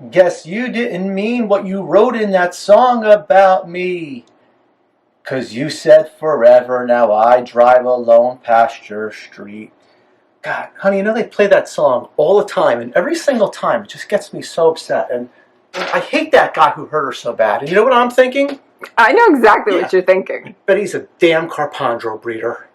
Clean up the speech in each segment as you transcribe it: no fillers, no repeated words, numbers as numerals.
Guess you didn't mean what you wrote in that song about me. 'Cause you said forever, now I drive alone past your street. God, honey, you know they play that song all the time, and every single time it just gets me so upset. And I hate that guy who hurt her so bad. And you know what I'm thinking? I know exactly what you're thinking. But he's a damn Carpondro breeder.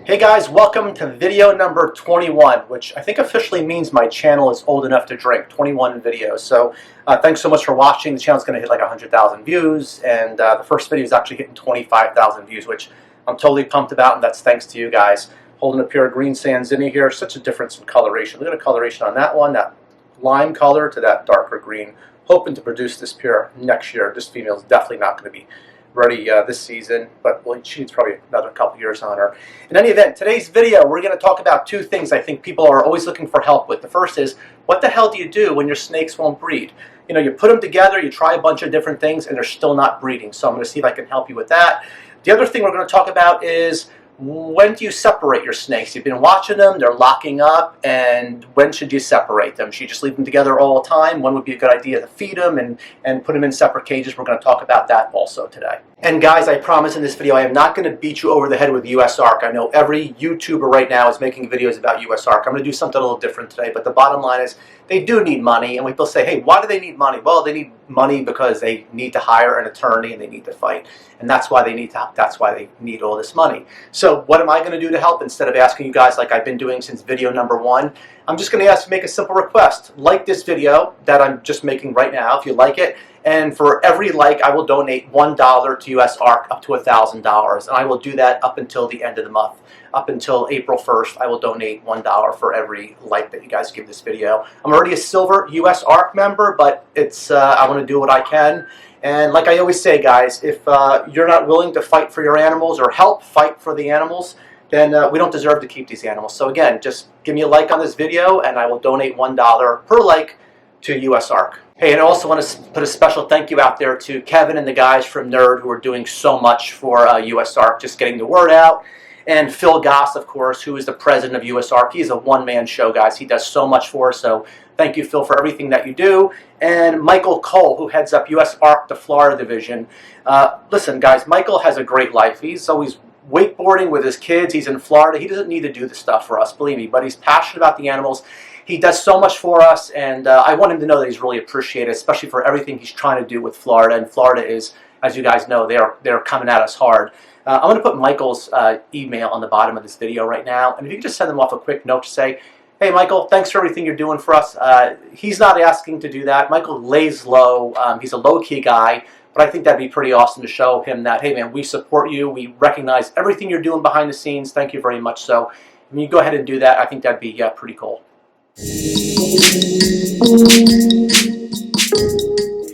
Hey guys, welcome to video number 21, which I think officially means my channel is old enough to drink, 21 videos. So thanks so much for watching. The channel's going to hit like 100,000 views, and the first video is actually hitting 25,000 views, which I'm totally pumped about, and that's thanks to you guys. Holding a pair of green San Zinni here, such a difference in coloration. Look at the coloration on that one, that lime color to that darker green. Hoping to produce this pair next year. This female is definitely not going to be ready this season, but well, she needs probably another couple years on her. In any event, today's video, we're going to talk about two things I think people are always looking for help with. The first is, what the hell do you do when your snakes won't breed? You know, you put them together, you try a bunch of different things, and they're still not breeding. So I'm going to see if I can help you with that. The other thing we're going to talk about is, when do you separate your snakes? You've been watching them, they're locking up, and when should you separate them? Should you just leave them together all the time? When would be a good idea to feed them and put them in separate cages? We're going to talk about that also today. And guys, I promise in this video I am not going to beat you over the head with USARK. I know every YouTuber right now is making videos about USARK. I'm going to do something a little different today, but the bottom line is they do need money, and people say, hey, why do they need money? Well, they need money because they need to hire an attorney and they need to fight, and that's why they need all this money. So what am I going to do to help? Instead of asking you guys like I've been doing since video number 1, I'm just going to ask to make a simple request. Like this video that I'm just making right now if you like it, and for every like I will donate $1 to USARK up to $1,000, and I will do that up until the end of the month. Up until April 1st, I will donate $1 for every like that you guys give this video. I'm already a silver USARK member, but it's I want to do what I can. And like I always say, guys, if you're not willing to fight for your animals or help fight for the animals, then we don't deserve to keep these animals. So again, just give me a like on this video, and I will donate $1 per like to USARK. Hey, and I also want to put a special thank you out there to Kevin and the guys from Nerd who are doing so much for USARK, just getting the word out. And Phil Goss, of course, who is the president of USARK. He's a one-man show, guys. He does so much for us, so thank you, Phil, for everything that you do. And Michael Cole, who heads up USARK, the Florida division. Listen, guys, Michael has a great life. He's always wakeboarding with his kids. He's in Florida. He doesn't need to do the stuff for us, believe me, but he's passionate about the animals. He does so much for us, and I want him to know that he's really appreciated, especially for everything he's trying to do with Florida. And Florida is, as you guys know, they're coming at us hard. I'm going to put Michael's email on the bottom of this video right now, and if you can just send him off a quick note to say, hey, Michael, thanks for everything you're doing for us. He's not asking to do that. Michael lays low. He's a low-key guy, but I think that'd be pretty awesome to show him that, hey, man, we support you. We recognize everything you're doing behind the scenes. Thank you very much. So when you go ahead and do that, I think that'd be pretty cool.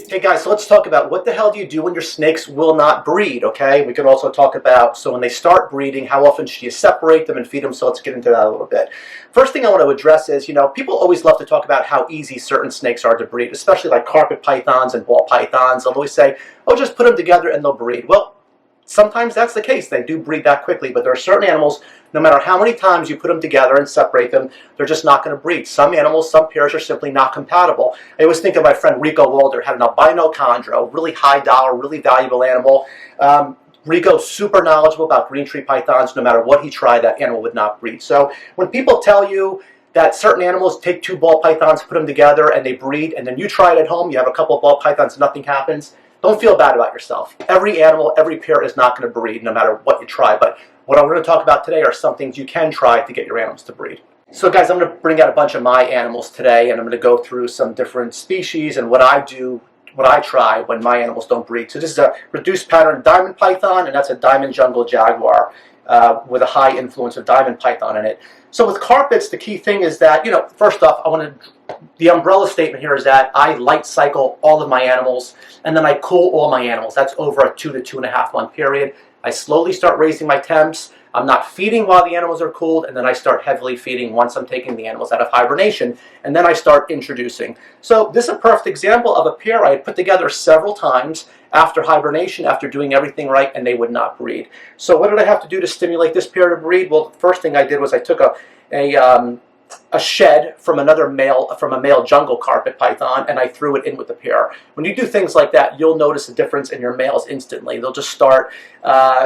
Hey guys, so let's talk about what the hell do you do when your snakes will not breed, okay? We can also talk about, so when they start breeding, how often should you separate them and feed them? So let's get into that a little bit. First thing I want to address is, you know, people always love to talk about how easy certain snakes are to breed, especially like carpet pythons and ball pythons. They'll always say, oh, just put them together and they'll breed. Well, sometimes that's the case. They do breed that quickly, but there are certain animals, no matter how many times you put them together and separate them, they're just not going to breed. Some animals, some pairs are simply not compatible. I always think of my friend Rico Walder, had an albino chondro, really high dollar, really valuable animal. Rico's super knowledgeable about green tree pythons. No matter what he tried, that animal would not breed. So when people tell you that certain animals take 2 ball pythons, put them together, and they breed, and then you try it at home, you have a couple of ball pythons, nothing happens, don't feel bad about yourself. Every animal, every pair is not going to breed no matter what you try. But what I'm going to talk about today are some things you can try to get your animals to breed. So guys, I'm going to bring out a bunch of my animals today, and I'm going to go through some different species and what I do, what I try when my animals don't breed. So this is a reduced pattern diamond python, and that's a diamond jungle jaguar with a high influence of diamond python in it. So with carpets, the key thing is that, you know, first off, the umbrella statement here is that I light cycle all of my animals, and then I cool all my animals. That's over a 2 to 2.5 month period. I slowly start raising my temps. I'm not feeding while the animals are cooled, and then I start heavily feeding once I'm taking the animals out of hibernation, and then I start introducing. So this is a perfect example of a pair I had put together several times after hibernation, after doing everything right, and they would not breed. So what did I have to do to stimulate this pair to breed? Well, the first thing I did was I took a a shed from a male jungle carpet python, and I threw it in with the pair. When you do things like that, you'll notice a difference in your males instantly. They'll just start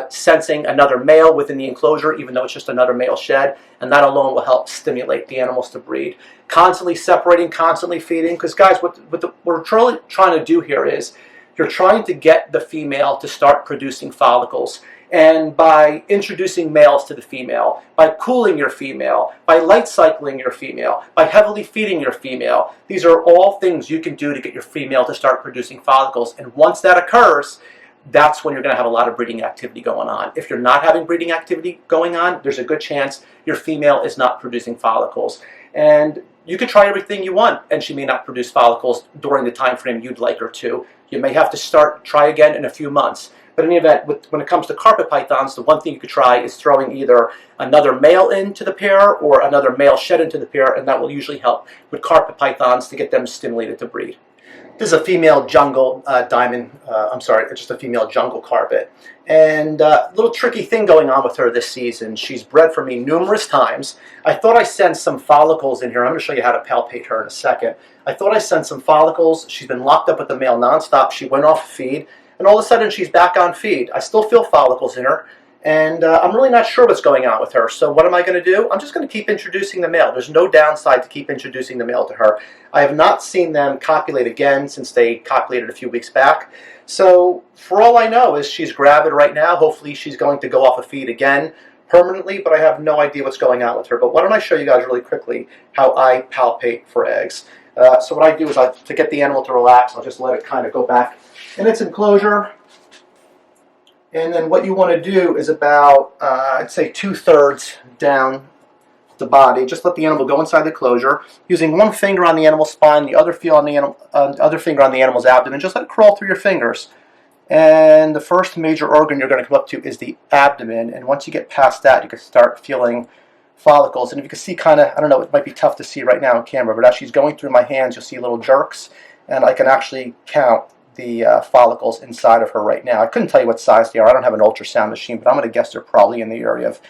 sensing another male within the enclosure, even though it's just another male shed, and that alone will help stimulate the animals to breed. Constantly separating, constantly feeding, because guys, what we're truly trying to do here is you're trying to get the female to start producing follicles. And by introducing males to the female, by cooling your female, by light cycling your female, by heavily feeding your female, these are all things you can do to get your female to start producing follicles. And once that occurs, that's when you're going to have a lot of breeding activity going on. If you're not having breeding activity going on, there's a good chance your female is not producing follicles. And you could try everything you want, and she may not produce follicles during the time frame you'd like her to. You may have to try again in a few months. But in any event, when it comes to carpet pythons, the one thing you could try is throwing either another male into the pair or another male shed into the pair, and that will usually help with carpet pythons to get them stimulated to breed. This is a female jungle just a female jungle carpet. And a little tricky thing going on with her this season. She's bred for me numerous times. I thought I sensed some follicles in here. I'm going to show you how to palpate her in a second. I thought I sensed some follicles. She's been locked up with the male nonstop. She went off feed. And all of a sudden, she's back on feed. I still feel follicles in her, and I'm really not sure what's going on with her. So what am I going to do? I'm just going to keep introducing the male. There's no downside to keep introducing the male to her. I have not seen them copulate again since they copulated a few weeks back. So for all I know is she's gravid right now. Hopefully, she's going to go off of feed again permanently, but I have no idea what's going on with her. But why don't I show you guys really quickly how I palpate for eggs. So what I do is to get the animal to relax, I'll just let it kind of go back in its enclosure. And then what you want to do is about, I'd say 2/3 down the body. Just let the animal go inside the enclosure. Using one finger on the animal's spine, the other finger on the animal's abdomen. Just let it crawl through your fingers. And the first major organ you're going to come up to is the abdomen. And once you get past that, you can start feeling follicles. And if you can see kind of, I don't know, it might be tough to see right now on camera, but as she's going through my hands, you'll see little jerks. And I can actually count the follicles inside of her right now. I couldn't tell you what size they are. I don't have an ultrasound machine, but I'm going to guess they're probably in the area of,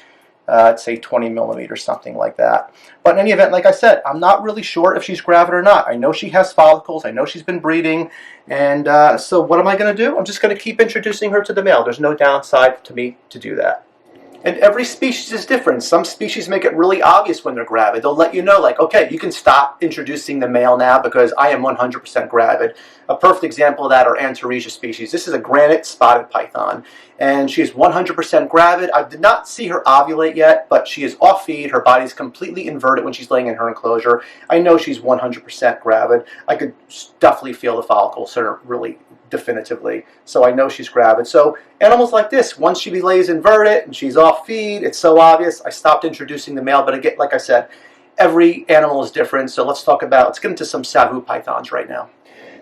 I'd say 20 millimeters, something like that. But in any event, like I said, I'm not really sure if she's gravid or not. I know she has follicles. I know she's been breeding. And so what am I going to do? I'm just going to keep introducing her to the male. There's no downside to me to do that. And every species is different. Some species make it really obvious when they're gravid. They'll let you know, like, okay, you can stop introducing the male now because I am 100% gravid. A perfect example of that are Antaresia species. This is a granite spotted python, and she is 100% gravid. I did not see her ovulate yet, but she is off feed. Her body's completely inverted when she's laying in her enclosure. I know she's 100% gravid. I could definitely feel the follicles in her really definitively, so I know she's gravid. So animals like this, once she lays inverted and she's off feed, it's so obvious. I stopped introducing the male, but again, like I said, every animal is different. So let's get into some Sabu pythons right now.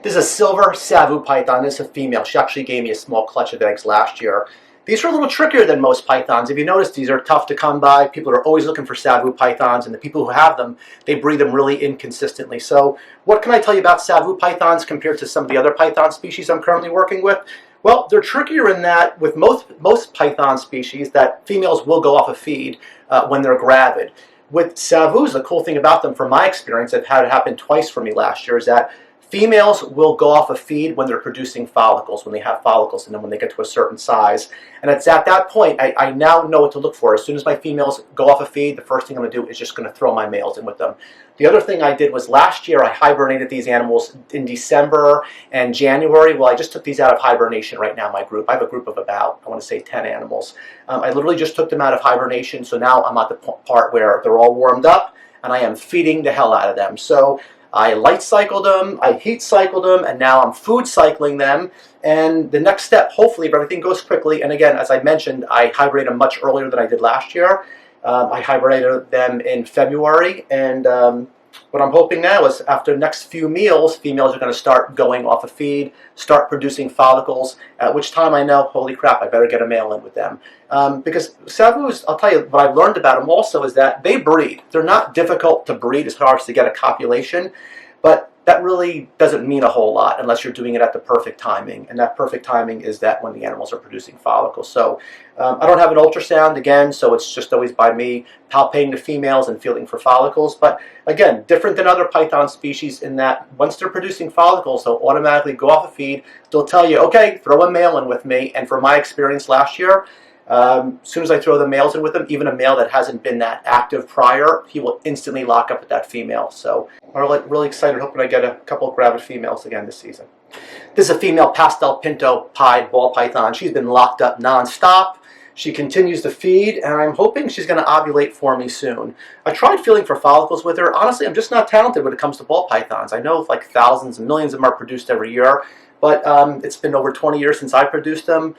This is a silver Sabu python. This is a female. She actually gave me a small clutch of eggs last year. These are a little trickier than most pythons. If you notice, these are tough to come by. People are always looking for Sabu pythons, and the people who have them, they breed them really inconsistently. So what can I tell you about Sabu pythons compared to some of the other python species I'm currently working with? Well, they're trickier in that with most python species that females will go off a feed when they're gravid. With Sabus, the cool thing about them, from my experience, I've had it happen twice for me last year, is that females will go off a feed when they're producing follicles, when they have follicles, and then when they get to a certain size. And it's at that point, I now know what to look for. As soon as my females go off a feed, the first thing I'm going to do is just going to throw my males in with them. The other thing I did was last year I hibernated these animals in December and January. Well, I just took these out of hibernation right now, my group. I have a group of about, I want to say 10 animals. I literally just took them out of hibernation, so now I'm at the part where they're all warmed up, and I am feeding the hell out of them. So I light cycled them, I heat cycled them, and now I'm food cycling them. And the next step, hopefully, if everything goes quickly, and again, as I mentioned, I hibernated them much earlier than I did last year. I hibernated them in February, and what I'm hoping now is after the next few meals, females are going to start going off a feed, start producing follicles, at which time I know, holy crap, I better get a male in with them. Because Sabus, I'll tell you, what I've learned about them also is that they breed. They're not difficult to breed as far as to get a copulation, but that really doesn't mean a whole lot unless you're doing it at the perfect timing. And that perfect timing is that when the animals are producing follicles. So I don't have an ultrasound again, so it's just always by me palpating the females and feeling for follicles. But again, different than other python species in that once they're producing follicles, they'll automatically go off a feed. They'll tell you, okay, throw a male in with me. And from my experience last year, as soon as I throw the males in with him, even a male that hasn't been that active prior, he will instantly lock up with that female. So I'm really excited, hoping I get a couple of gravid females again this season. This is a female pastel pinto pied ball python. She's been locked up non-stop. She continues to feed, and I'm hoping she's going to ovulate for me soon. I tried feeling for follicles with her. Honestly, I'm just not talented when it comes to ball pythons. I know like thousands and millions of them are produced every year, but it's been over 20 years since I produced them.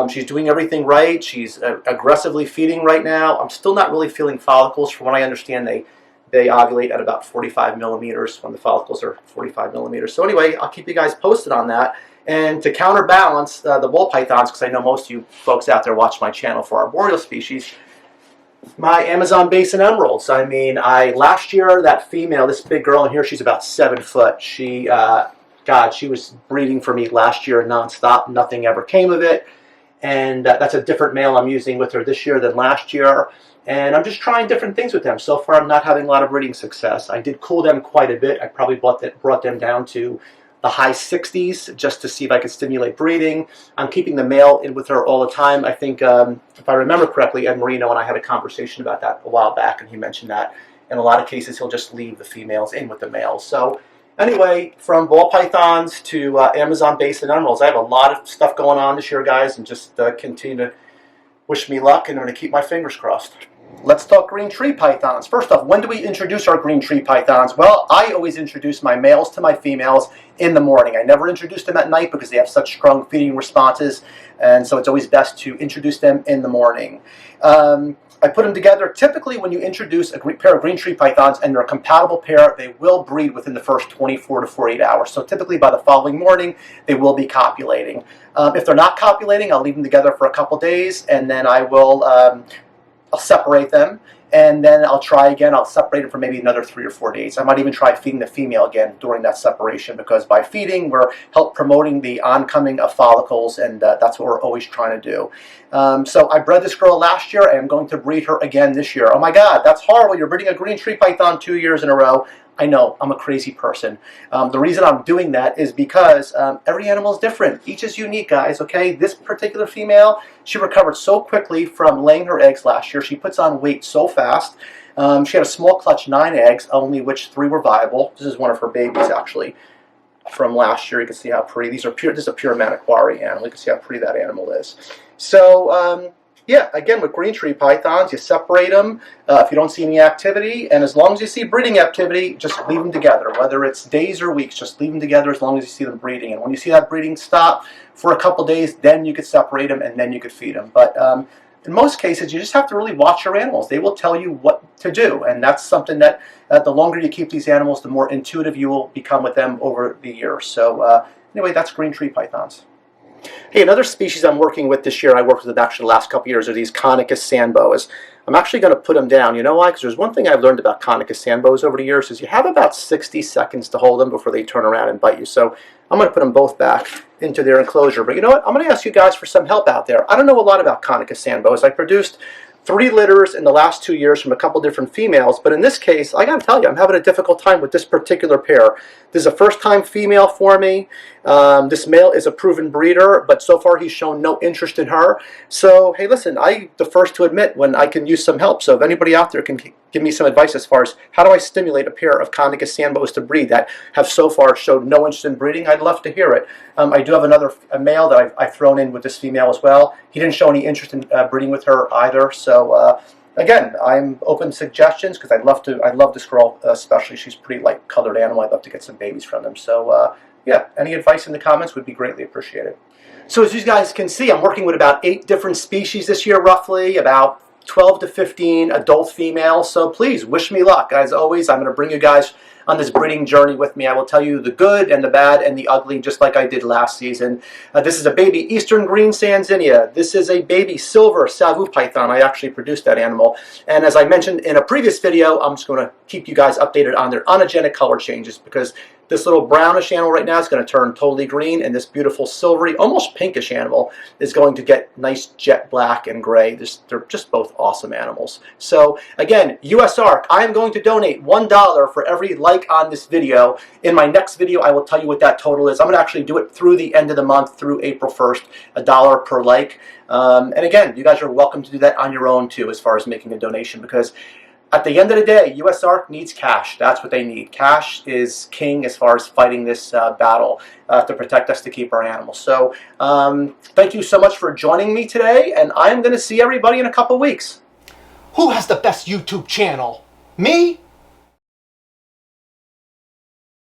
She's doing everything right. She's aggressively feeding right now. I'm still not really feeling follicles. From what I understand, they ovulate at about 45 millimeters when the follicles are 45 millimeters. So anyway, I'll keep you guys posted on that. And to counterbalance the ball pythons, because I know most of you folks out there watch my channel for arboreal species, my Amazon Basin emeralds. I mean, last year, that female, this big girl in here, she's about 7 foot. She, God, she was breeding for me last year nonstop. Nothing ever came of it. And that's a different male I'm using with her this year than last year. And I'm just trying different things with them. So far, I'm not having a lot of breeding success. I did cool them quite a bit. I probably brought them down to the high 60s just to see if I could stimulate breeding. I'm keeping the male in with her all the time. I think, if I remember correctly, Ed Marino and I had a conversation about that a while back, and he mentioned that in a lot of cases he'll just leave the females in with the males. So anyway, from ball pythons to Amazon Basin emeralds, I have a lot of stuff going on this year, guys, and just continue to wish me luck, and I'm going to keep my fingers crossed. Let's talk green tree pythons. First off, when do we introduce our green tree pythons? Well, I always introduce my males to my females in the morning. I never introduce them at night because they have such strong feeding responses, and so it's always best to introduce them in the morning. I put them together. Typically, when you introduce a pair of green tree pythons and they're a compatible pair, they will breed within the first 24 to 48 hours. So typically by the following morning, they will be copulating. If they're not copulating, I'll leave them together for a couple days, and then I'll separate them, and then I'll try again. I'll separate them for maybe another 3 or 4 days. I might even try feeding the female again during that separation, because by feeding, we're promoting the oncoming of follicles, and that's what we're always trying to do. So I bred this girl last year, and I'm going to breed her again this year. Oh my God, that's horrible. You're breeding a green tree python 2 years in a row. I know, I'm a crazy person. The reason I'm doing that is because every animal is different. Each is unique, guys, okay? This particular female, she recovered so quickly from laying her eggs last year. She puts on weight so fast. She had a small clutch, 9 eggs, only which 3 were viable. This is one of her babies, actually, from last year. You can see how pretty. This is a pure Manokwari animal. You can see how pretty that animal is. So, yeah, again, with green tree pythons, you separate them if you don't see any activity, and as long as you see breeding activity, just leave them together. Whether it's days or weeks, just leave them together as long as you see them breeding. And when you see that breeding stop for a couple days, then you could separate them, and then you could feed them. But in most cases, you just have to really watch your animals. They will tell you what to do, and that's something that the longer you keep these animals, the more intuitive you will become with them over the years. So anyway, that's green tree pythons. Hey, another species I'm working with this year, I worked with actually the last couple years, are these Conicus sandboas. I'm actually going to put them down. You know why? Because there's one thing I've learned about Conicus sandboas over the years is you have about 60 seconds to hold them before they turn around and bite you. So I'm going to put them both back into their enclosure. But you know what? I'm going to ask you guys for some help out there. I don't know a lot about Conicus sandboas. I produced 3 litters in the last 2 years from a couple different females, but in this case, I gotta tell you, I'm having a difficult time with this particular pair. This is a first-time female for me. This male is a proven breeder, but so far he's shown no interest in her. So, hey, listen, I'm the first to admit when I can use some help. So if anybody out there can give me some advice as far as how do I stimulate a pair of Conicus sandboas to breed that have so far showed no interest in breeding, I'd love to hear it. I do have a male that I've thrown in with this female as well. He didn't show any interest in breeding with her either. So again, I'm open to suggestions because I love this girl especially. She's a pretty light colored animal. I'd love to get some babies from them. So yeah, any advice in the comments would be greatly appreciated. So as you guys can see, I'm working with about 8 different species this year, roughly, about 12 to 15 adult females. So please wish me luck. As always, I'm going to bring you guys on this breeding journey with me. I will tell you the good and the bad and the ugly, just like I did last season. This is a baby Eastern Green Sanzinia. This is a baby silver Sabu python. I actually produced that animal. And as I mentioned in a previous video, I'm just going to keep you guys updated on their onogenic color changes because This little brownish animal right now is going to turn totally green, and this beautiful silvery, almost pinkish animal is going to get nice jet black and gray. They're just both awesome animals. So again, USARK, I am going to donate $1 for every like on this video. In my next video, I will tell you what that total is. I'm going to actually do it through the end of the month, through April 1st, $1 per like. And again, you guys are welcome to do that on your own too, as far as making a donation, because at the end of the day, USARK needs cash. That's what they need. Cash is king as far as fighting this battle to protect us, to keep our animals. So thank you so much for joining me today, and I'm going to see everybody in a couple weeks. Who has the best YouTube channel? Me